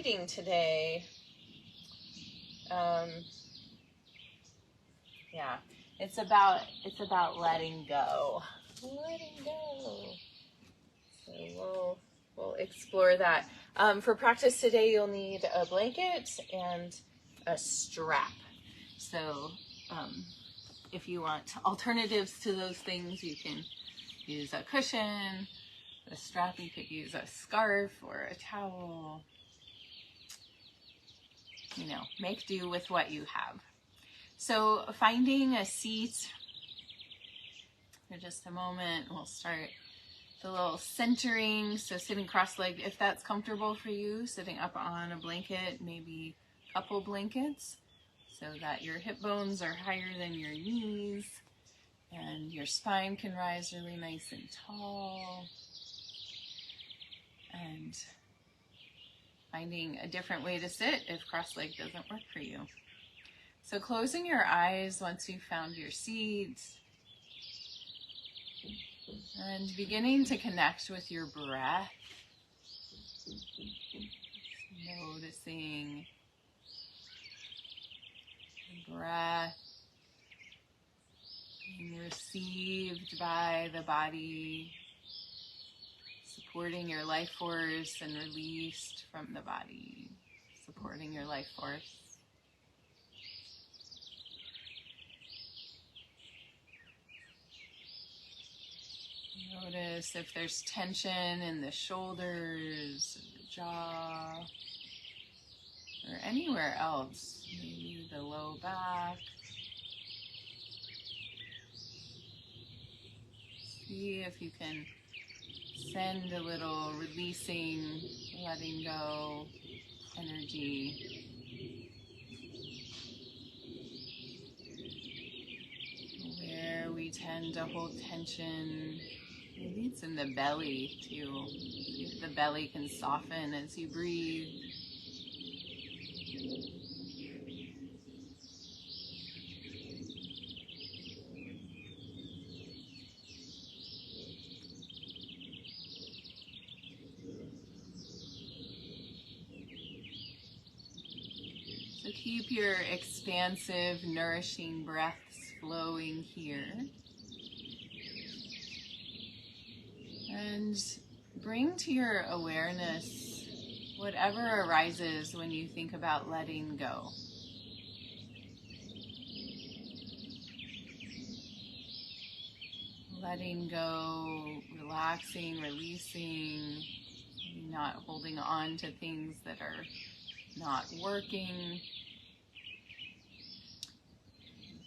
reading today. Yeah, it's about letting go. Letting go. So we'll explore that. For practice today, you'll need a blanket and a strap. So if you want alternatives to those things, you can use a cushion, a strap. You could use a scarf or a towel. You know, make do with what you have. So finding a seat for just a moment. We'll start the little centering. So sitting cross-legged, if that's comfortable for you, sitting up on a blanket, maybe a couple blankets, so that your hip bones are higher than your knees and your spine can rise really nice and tall. And finding a different way to sit if cross-legged doesn't work for you. So closing your eyes once you've found your seat and beginning to connect with your breath. Noticing the breath being received by the body, supporting your life force and released from the body, supporting your life force. Notice if there's tension in the shoulders, the jaw, or anywhere else, maybe the low back. See if you can send a little releasing, letting go energy. Where we tend to hold tension, maybe it's in the belly too. See if the belly can soften as you breathe. So keep your expansive, nourishing breaths flowing here. And bring to your awareness whatever arises when you think about letting go. Letting go, relaxing, releasing, not holding on to things that are not working.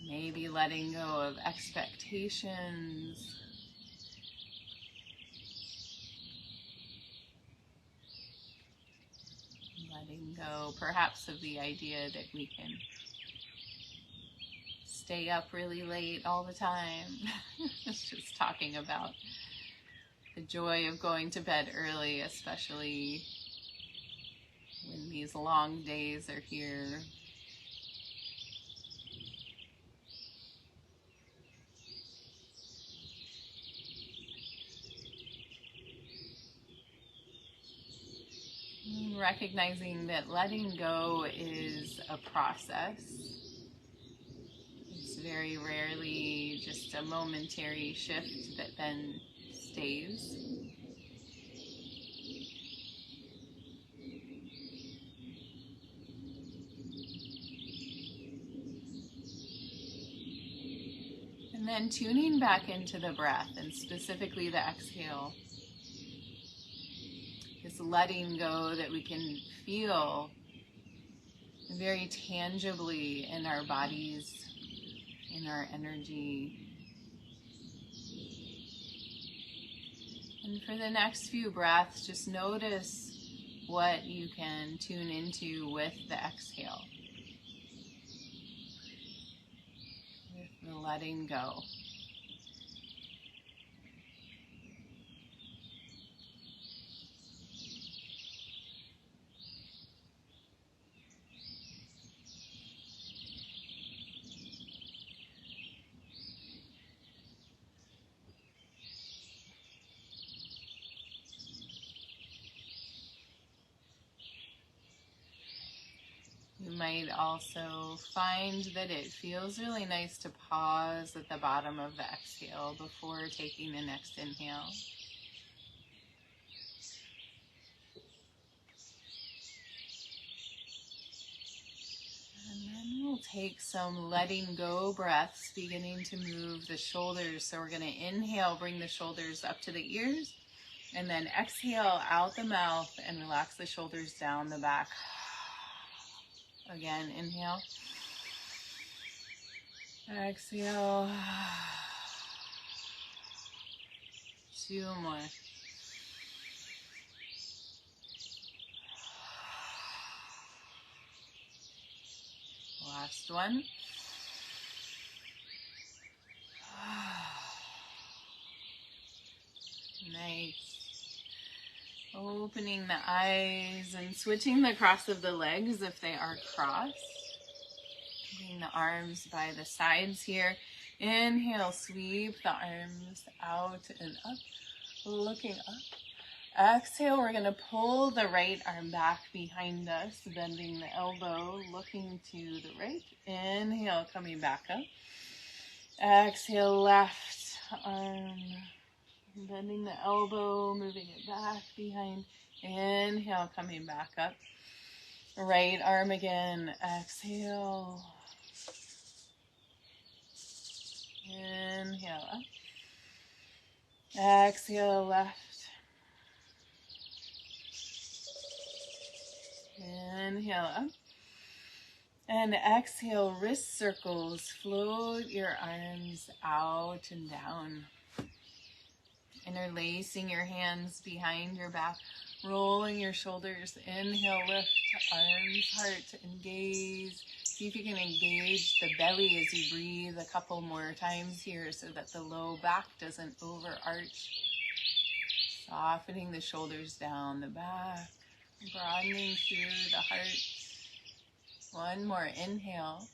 Maybe letting go of expectations. Letting go perhaps of the idea that we can stay up really late all the time. It's just talking about the joy of going to bed early, especially when these long days are here. Recognizing that letting go is a process. It's very rarely just a momentary shift that then stays. And then tuning back into the breath, and specifically the exhale. This letting go that we can feel very tangibly in our bodies, in our energy. And for the next few breaths, just notice what you can tune into with the exhale, with the letting go. might also find that it feels really nice to pause at the bottom of the exhale before taking the next inhale. And then we'll take some letting go breaths, beginning to move the shoulders. So we're going to inhale, bring the shoulders up to the ears, and then exhale out the mouth and relax the shoulders down the back. Again, inhale. Exhale. 2 more. Last one. Nice. Opening the eyes and switching the cross of the legs if they are crossed. Keeping the arms by the sides here. Inhale, sweep the arms out and up, looking up. Exhale, we're going to pull the right arm back behind us, bending the elbow, looking to the right. Inhale, coming back up. Exhale, left arm, bending the elbow, moving it back behind. Inhale, coming back up. Right arm again. Exhale. Inhale up. Exhale, left. Inhale up. And exhale, wrist circles. Float your arms out and down. Interlacing your hands behind your back. Rolling your shoulders. Inhale, lift, arms, heart, and gaze. See if you can engage the belly as you breathe a couple more times here so that the low back doesn't overarch. Softening the shoulders down the back. Broadening through the heart. One more inhale.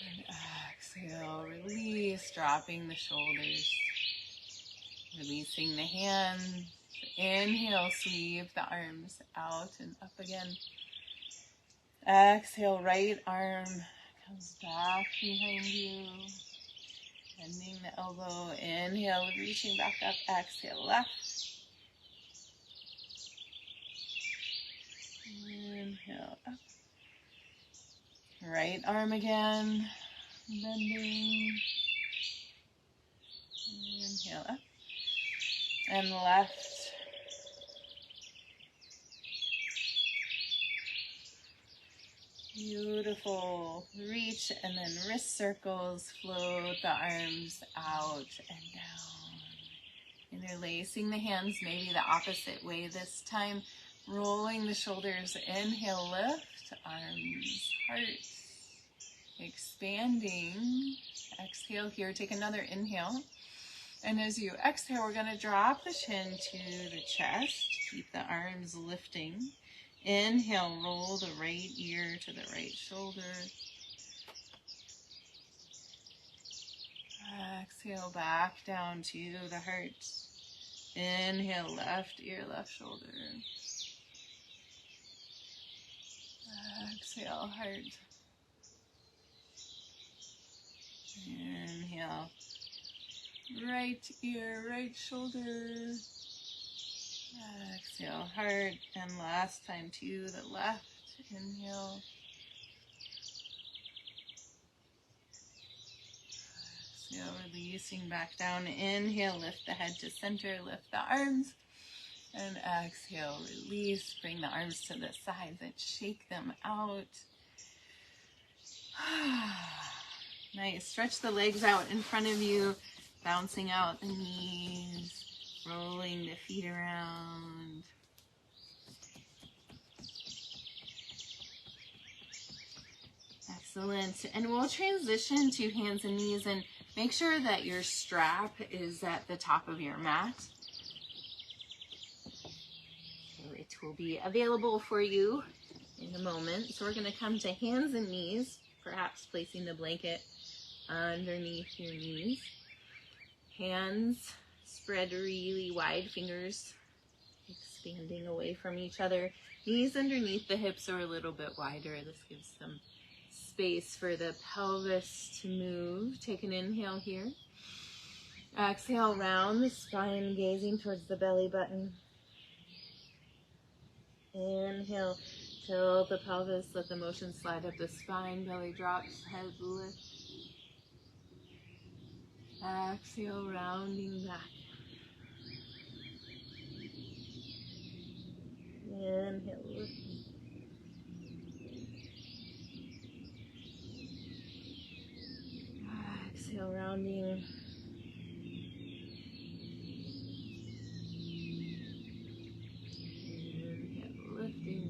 And exhale, release, dropping the shoulders. Releasing the hands. Inhale, sweep the arms out and up again. Exhale, right arm comes back behind you. Bending the elbow. Inhale, reaching back up. Exhale, left. Inhale, up. Right arm again. Bending. Inhale, up. And left. Beautiful. Reach and then wrist circles. Float the arms out and down. Interlacing the hands, maybe the opposite way this time. Rolling the shoulders. Inhale, lift. Arms, heart. Expanding. Exhale here. Take another inhale. And as you exhale, we're going to drop the chin to the chest. Keep the arms lifting. Inhale, roll the right ear to the right shoulder. Exhale, back down to the heart. Inhale, left ear, left shoulder. Exhale, heart. Inhale, right ear, right shoulder. Exhale, heart, and last time to the left. Inhale. Exhale, releasing back down. Inhale, lift the head to center, lift the arms. And exhale, release, bring the arms to the sides and shake them out. Nice. Stretch the legs out in front of you, bouncing out the knees. Rolling the feet around. Excellent. And we'll transition to hands and knees, and make sure that your strap is at the top of your mat. So it will be available for you in a moment. So we're going to come to hands and knees, perhaps placing the blanket underneath your knees. Hands spread really wide, fingers expanding away from each other. Knees underneath the hips are a little bit wider. This gives some space for the pelvis to move. Take an inhale here. Exhale, round the spine, gazing towards the belly button. Inhale, tilt the pelvis, let the motion slide up the spine, belly drops, head lifts. Exhale, rounding back. Inhale, lifting. Exhale, rounding. Inhale, lifting.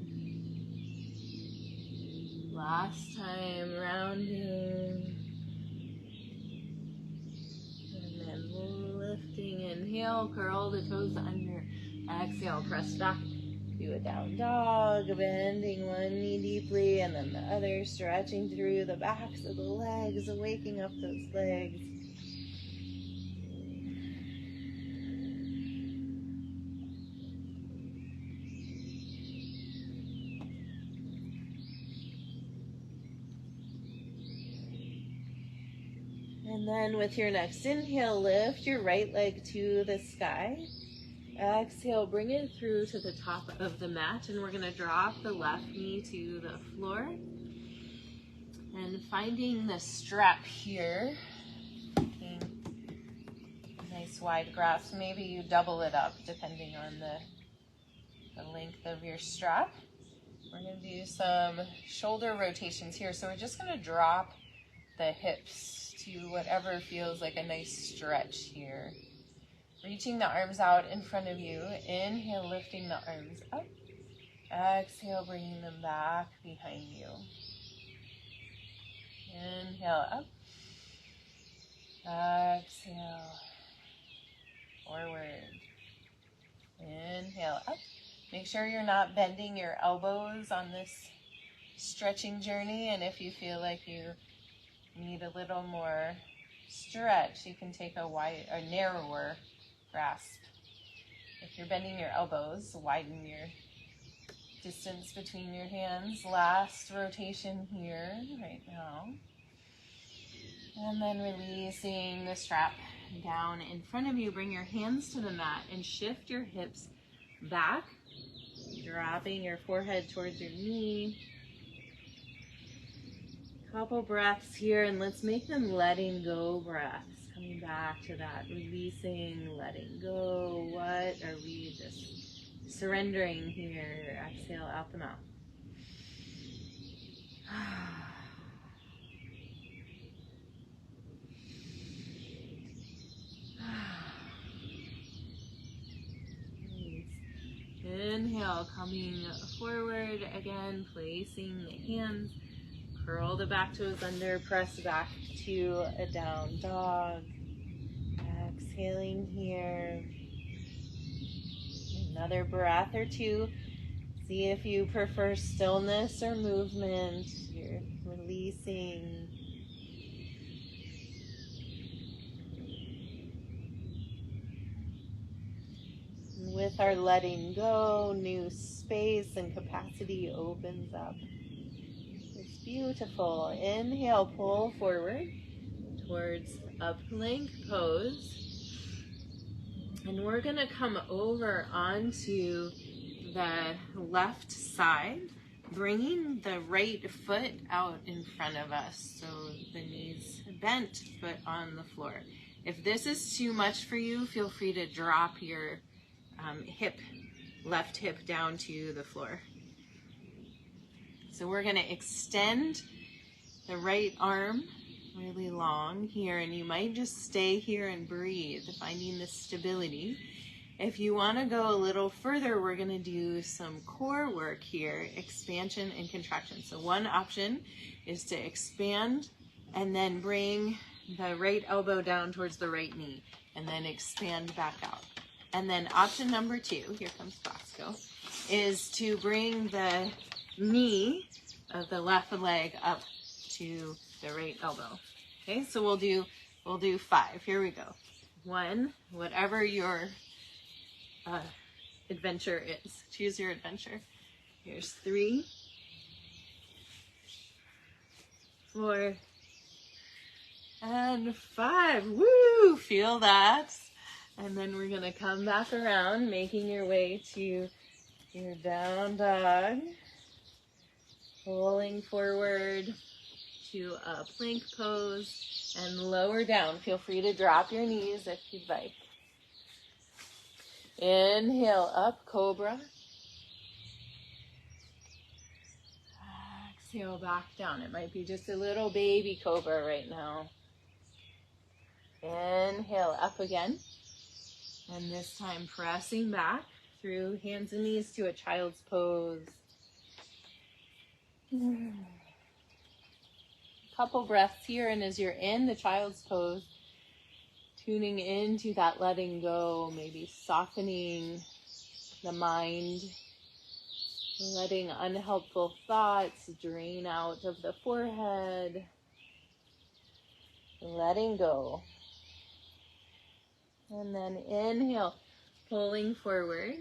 Last time, rounding. And then lifting. Inhale, curl the toes under. Exhale, press back. Do a down dog, bending one knee deeply and then the other, stretching through the backs of the legs, waking up those legs. And then with your next inhale, lift your right leg to the sky. Exhale, bring it through to the top of the mat, and we're going to drop the left knee to the floor. And finding the strap here, taking a nice wide grasp. Maybe you double it up depending on the length of your strap. We're going to do some shoulder rotations here. So we're just going to drop the hips to whatever feels like a nice stretch here. Reaching the arms out in front of you. Inhale, lifting the arms up. Exhale, bringing them back behind you. Inhale, up. Exhale, forward. Inhale, up. Make sure you're not bending your elbows on this stretching journey, and if you feel like you need a little more stretch, you can take a narrower grasp. If you're bending your elbows, widen your distance between your hands. Last rotation here, right now. And then releasing the strap down in front of you. Bring your hands to the mat and shift your hips back, dropping your forehead towards your knee. Couple breaths here, and let's make them letting go breaths. Coming back to that, releasing, letting go. What are we just surrendering here? Exhale out the mouth. Inhale, coming forward again, placing the hands. Curl the back toes under, press back to a down dog. Exhaling here. Another breath or two. See if you prefer stillness or movement. You're releasing. And with our letting go, new space and capacity opens up. Beautiful. Inhale, pull forward towards a plank pose. And we're going to come over onto the left side, bringing the right foot out in front of us. So the knees bent, foot on the floor. If this is too much for you, feel free to drop your left hip down to the floor. So we're going to extend the right arm really long here, and you might just stay here and breathe, finding the stability. If you want to go a little further, we're going to do some core work here, expansion and contraction. So one option is to expand and then bring the right elbow down towards the right knee, and then expand back out. And then option number two, here comes Bosco, is to bring the knee of the left leg up to the right elbow. Okay, so we'll do 5. Here we go. 1, whatever your adventure is. Choose your adventure. Here's 3, 4, and 5. Woo! Feel that. And then we're going to come back around, making your way to your down dog. Pulling forward to a plank pose and lower down. Feel free to drop your knees if you'd like. Inhale, up, cobra. Exhale, back down. It might be just a little baby cobra right now. Inhale, up again. And this time pressing back through hands and knees to a child's pose. Couple breaths here, and as you're in the child's pose, tuning into that letting go, maybe softening the mind, letting unhelpful thoughts drain out of the forehead, letting go. And then inhale, pulling forward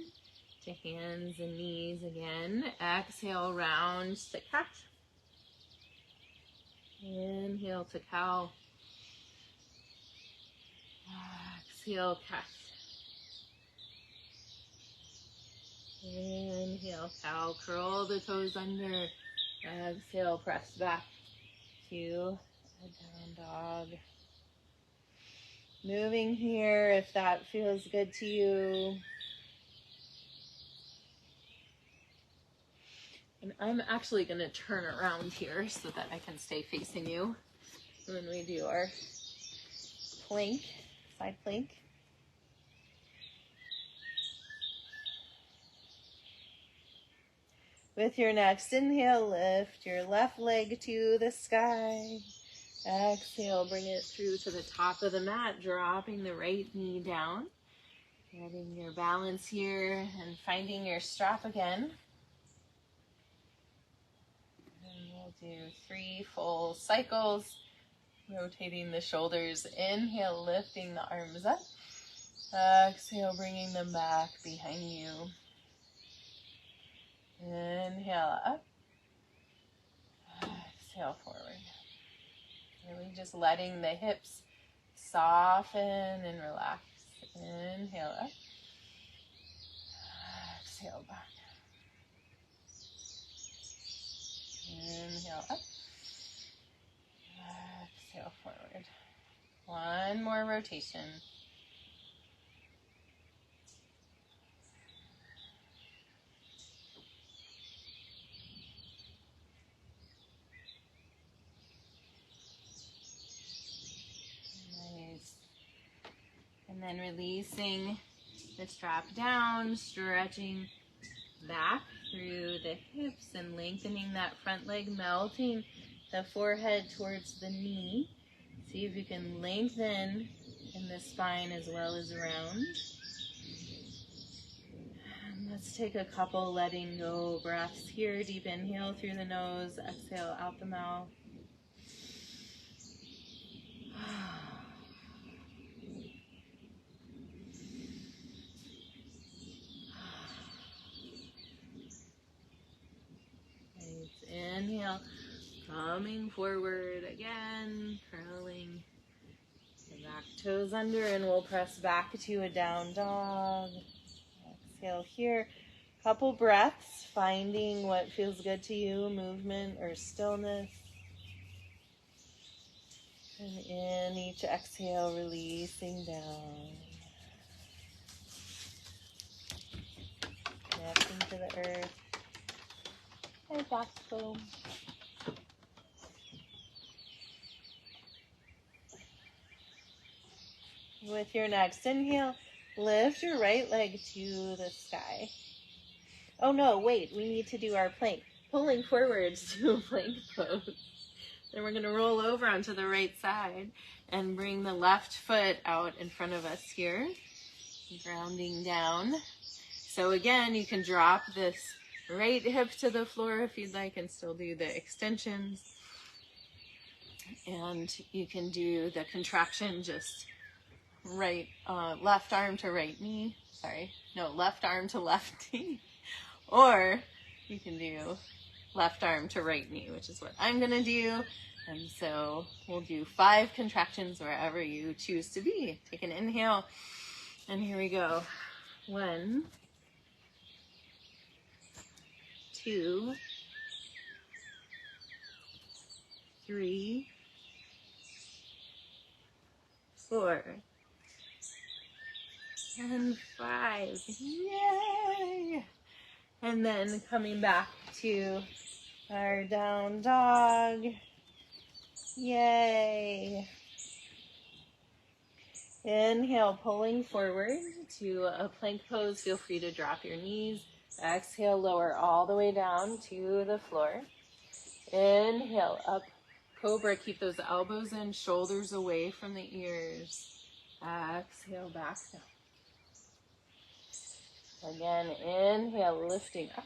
to hands and knees again. Exhale, round to cat. Inhale to cow. Exhale, cat. Inhale, cow. Curl the toes under. Exhale, press back to a down dog. Moving here if that feels good to you. And I'm actually going to turn around here so that I can stay facing you when we do our plank, side plank. With your next inhale, lift your left leg to the sky. Exhale, bring it through to the top of the mat, dropping the right knee down. Getting your balance here and finding your strap again. And we'll do 3 full cycles, rotating the shoulders. Inhale, lifting the arms up. Exhale, bringing them back behind you. Inhale up. Exhale forward. Really just letting the hips soften and relax. Inhale up. Exhale back. Inhale up. Exhale forward. One more rotation. And then releasing the strap down, stretching back through the hips and lengthening that front leg, melting the forehead towards the knee. See if you can lengthen in the spine as well as around. And let's take a couple letting go breaths here. Deep inhale through the nose, exhale out the mouth. Inhale, coming forward again, curling the back toes under, and we'll press back to a down dog. Exhale here, couple breaths, finding what feels good to you, movement or stillness. And in each exhale, releasing down. Connecting to the earth. And back home. With your next inhale, lift your right leg to the sky. Oh no, wait, we need to do our plank. Pulling forwards to a plank pose. Then we're going to roll over onto the right side and bring the left foot out in front of us here. Grounding down. So again, you can drop this right hip to the floor if you'd like and still do the extensions. And you can do the contraction just left arm to right knee. Left arm to left knee. Or You can do left arm to right knee, which is what I'm gonna do. And so we'll do 5 contractions wherever you choose to be. Take an inhale, and here we go. 1, 2, 3, 4, and 5. Yay! And then coming back to our down dog. Yay! Inhale, pulling forward to a plank pose. Feel free to drop your knees. Exhale, lower all the way down to the floor. Inhale, up, cobra. Keep those elbows in, shoulders away from the ears. Exhale, back down. Again, inhale, lifting up.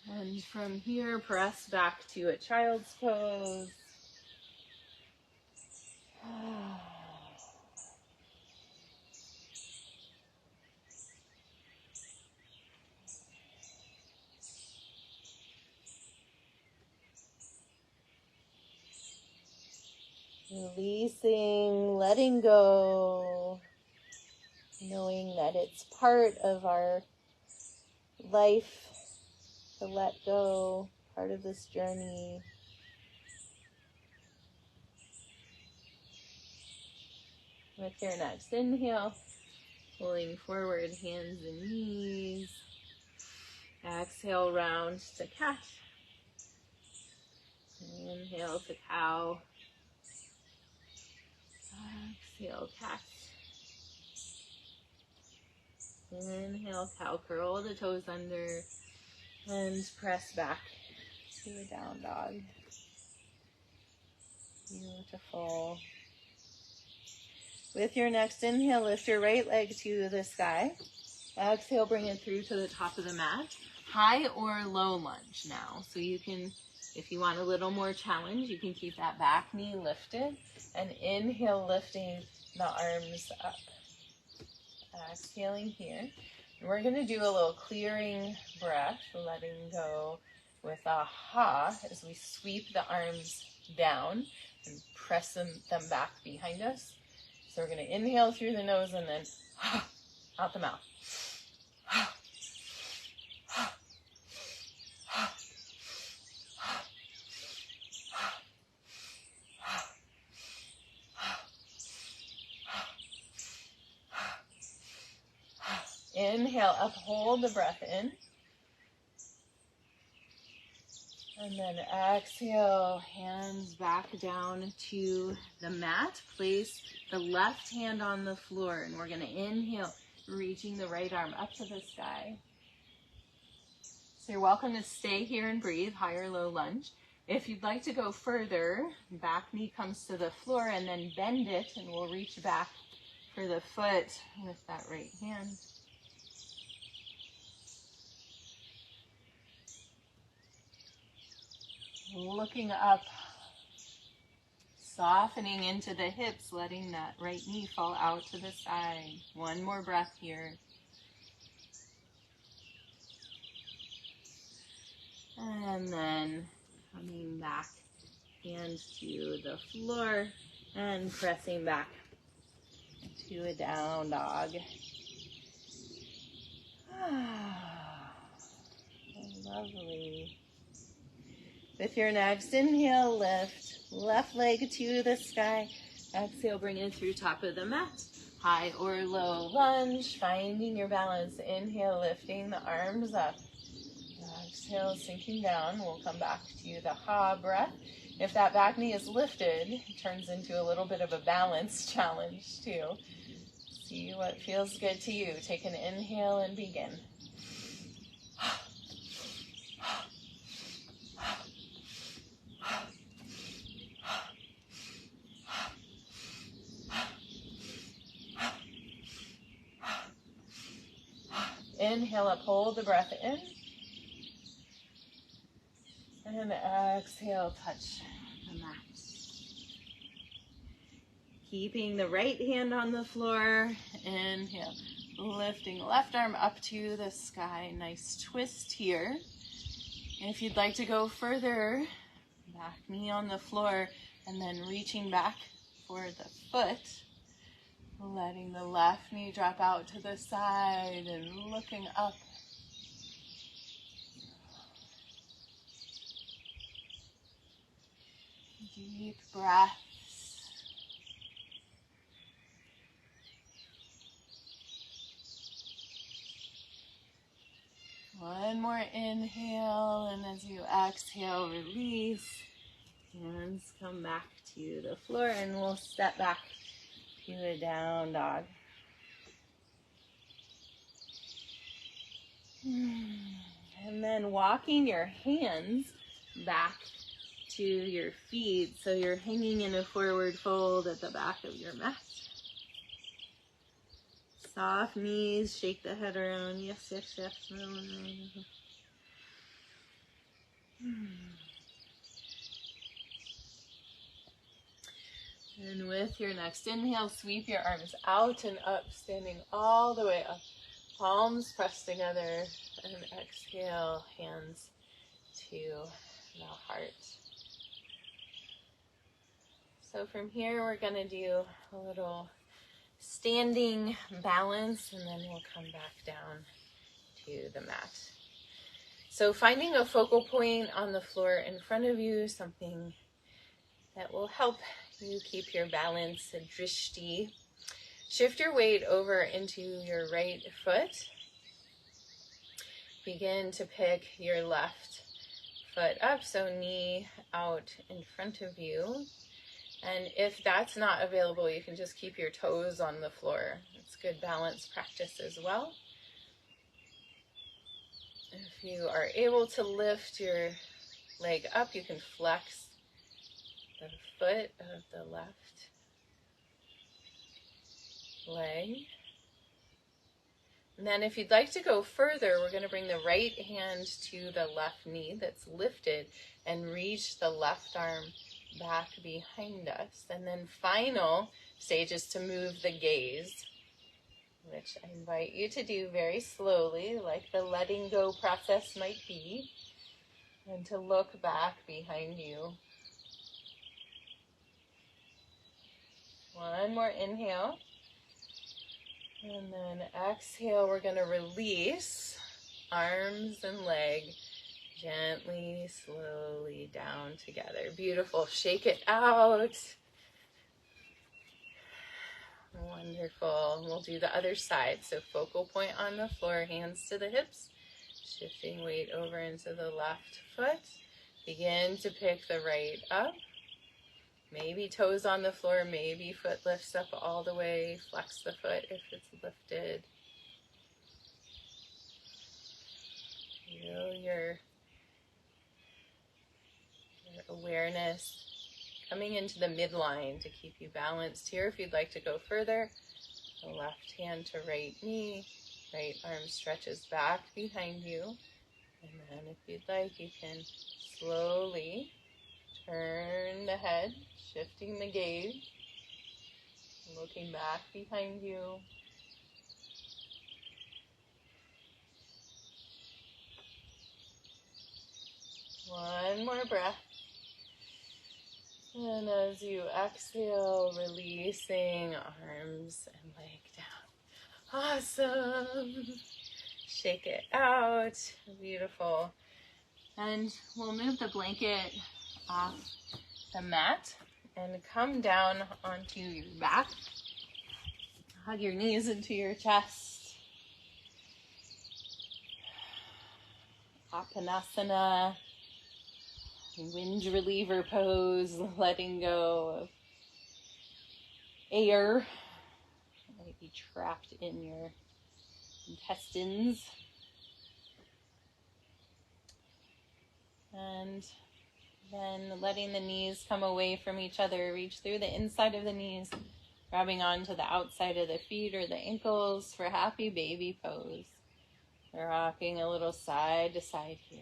And from here, press back to a child's pose. Releasing, letting go, knowing that it's part of our life to let go, part of this journey. With your next inhale, pulling forward, hands and knees. Exhale, round to cat. Inhale to cow. Exhale, cat. Inhale, cow, curl the toes under and press back to a down dog. Beautiful. With your next inhale, lift your right leg to the sky. Exhale, bring it through to the top of the mat. High or low lunge now. So you can, if you want a little more challenge, you can keep that back knee lifted. And inhale, lifting the arms up. Exhaling here. And we're going to do a little clearing breath, letting go with a ha as we sweep the arms down and press them back behind us. So we're going to inhale through the nose and then out the mouth. Inhale, uphold the breath in. And then exhale, hands back down to the mat. Place the left hand on the floor. And we're going to inhale, reaching the right arm up to the sky. So you're welcome to stay here and breathe, high or low lunge. If you'd like to go further, back knee comes to the floor and then bend it. And we'll reach back for the foot with that right hand. Looking up, softening into the hips, letting that right knee fall out to the side. One more breath here. And then coming back, hands to the floor and pressing back to a down dog. Lovely. With your next inhale, lift left leg to the sky. Exhale, bring it through top of the mat. High or low lunge, finding your balance. Inhale, lifting the arms up. Exhale, sinking down. We'll come back to the ha breath. If that back knee is lifted, it turns into a little bit of a balance challenge too. See what feels good to you. Take an inhale and begin. Inhale up, hold the breath in. And exhale, touch the mat. Keeping the right hand on the floor. Inhale, Lifting left arm up to the sky. Nice twist here. And if you'd like to go further, back knee on the floor and then reaching back for the foot. Letting the left knee drop out to the side and looking up. Deep breaths. One more inhale, and as you exhale, release. Hands come back to the floor, and we'll step back to a down dog. And then walking your hands back to your feet, so you're hanging in a forward fold at the back of your mat. Soft knees, shake the head around. Yes, yes, yes. No, no, no. And with your next inhale, sweep your arms out and up, standing all the way up. Palms pressed together, and exhale, hands to the heart. So from here, we're going to do a little standing balance, and then we'll come back down to the mat. So finding a focal point on the floor in front of you, something that will help you keep your balance, a drishti. Shift your weight over into your right foot. Begin to pick your left foot up, so knee out in front of you. And if that's not available, you can just keep your toes on the floor. It's good balance practice as well. If you are able to lift your leg up, you can flex the foot of the left leg. And then if you'd like to go further, we're going to bring the right hand to the left knee that's lifted and reach the left arm back behind us. And then final stage is to move the gaze, which I invite you to do very slowly, like the letting go process might be, and to look back behind you. One more inhale. And then exhale, we're going to release arms and leg gently, slowly down together. Beautiful. Shake it out. Wonderful. We'll do the other side. So focal point on the floor, hands to the hips, shifting weight over into the left foot. Begin to pick the right up. Maybe toes on the floor, maybe foot lifts up all the way. Flex the foot if it's lifted. Feel your awareness coming into the midline to keep you balanced here. If you'd like to go further, the left hand to right knee, right arm stretches back behind you. And then if you'd like, you can slowly turn the head, shifting the gaze, looking back behind you. One more breath. And as you exhale, releasing arms and leg down. Awesome. Shake it out. Beautiful. And we'll move the blanket off the mat and come down onto your back. Hug your knees into your chest. Apanasana. Wind reliever pose, letting go of air that might be trapped in your intestines. And then letting the knees come away from each other, reach through the inside of the knees, grabbing onto the outside of the feet or the ankles for happy baby pose. Rocking a little side to side here.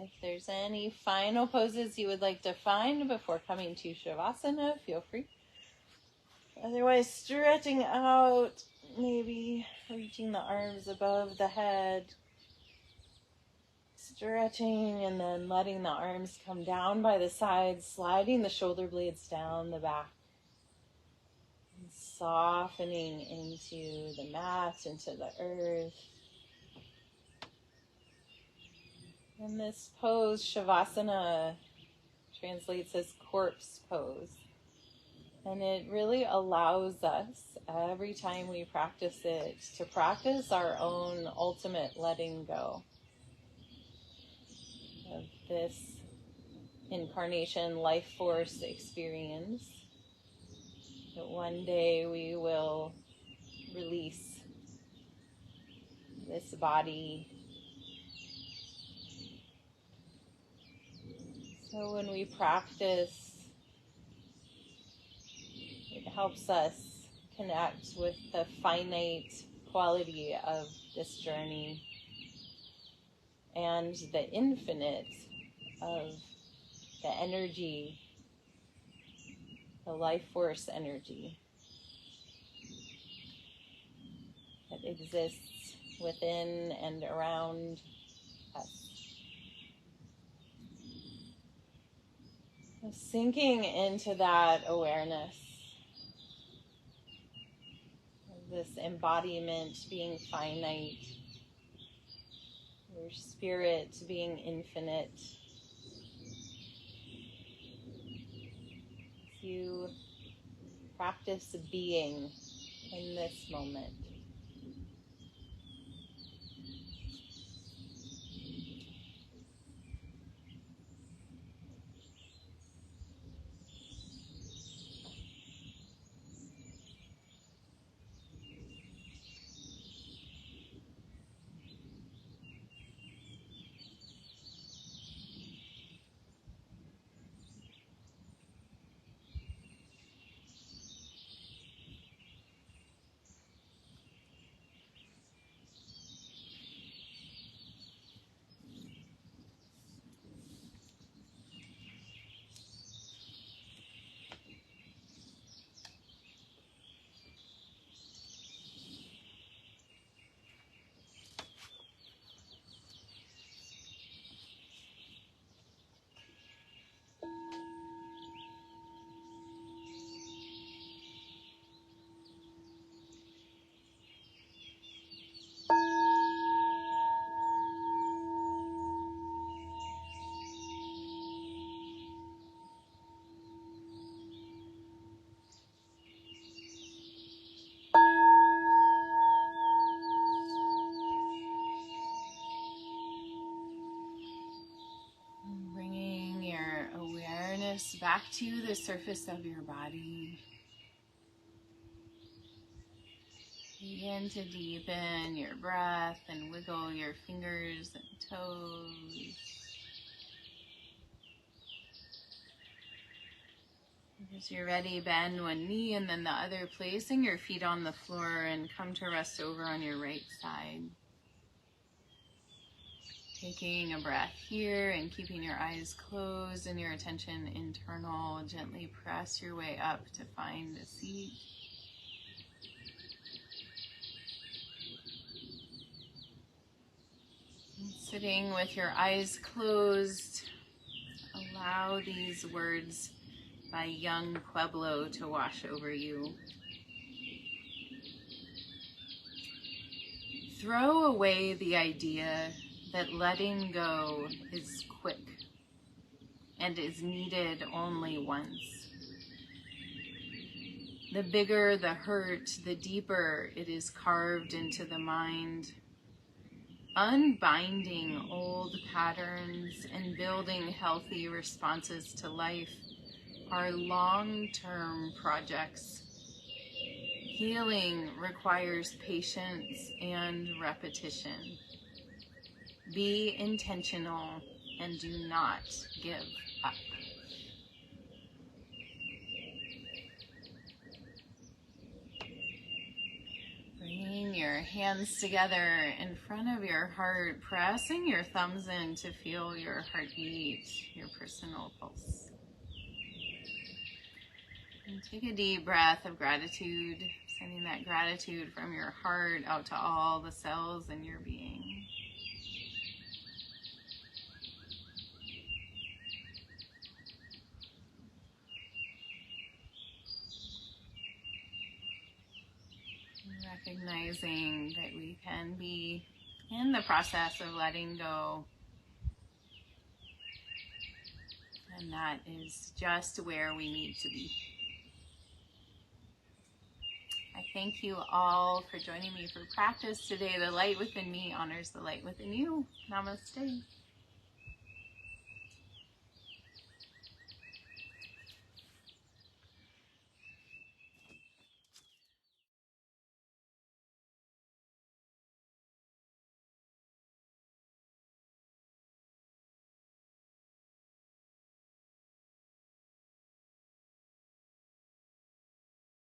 If there's any final poses you would like to find before coming to Shavasana, feel free. Otherwise, stretching out, maybe reaching the arms above the head, stretching and then letting the arms come down by the sides, sliding the shoulder blades down the back, and softening into the mat, into the earth. And this pose, Shavasana, translates as corpse pose. And it really allows us, every time we practice it, to practice our own ultimate letting go of this incarnation life force experience. That one day we will release this body. So when we practice, it helps us connect with the finite quality of this journey and the infinite of the energy, the life force energy that exists within and around us. So sinking into that awareness of this embodiment being finite, your spirit being infinite. As you practice being in this moment. Back to the surface of your body. Begin to deepen your breath and wiggle your fingers and toes. As you're ready, bend one knee and then the other, placing your feet on the floor, and come to rest over on your right side. Taking a breath here and keeping your eyes closed and your attention internal. Gently press your way up to find a seat. And sitting with your eyes closed, allow these words by young Pueblo to wash over you. Throw away the idea that letting go is quick and is needed only once. The bigger the hurt, the deeper it is carved into the mind. Unbinding old patterns and building healthy responses to life are long-term projects. Healing requires patience and repetition. Be intentional and do not give up. Bringing your your hands together in front of your heart, pressing your thumbs in to feel your heartbeat, your personal pulse. And take a deep breath of gratitude, sending that gratitude from your heart out to all the cells in your being. Recognizing that we can be in the process of letting go, and that is just where we need to be. I thank you all for joining me for practice today. The light within me honors the light within you. Namaste.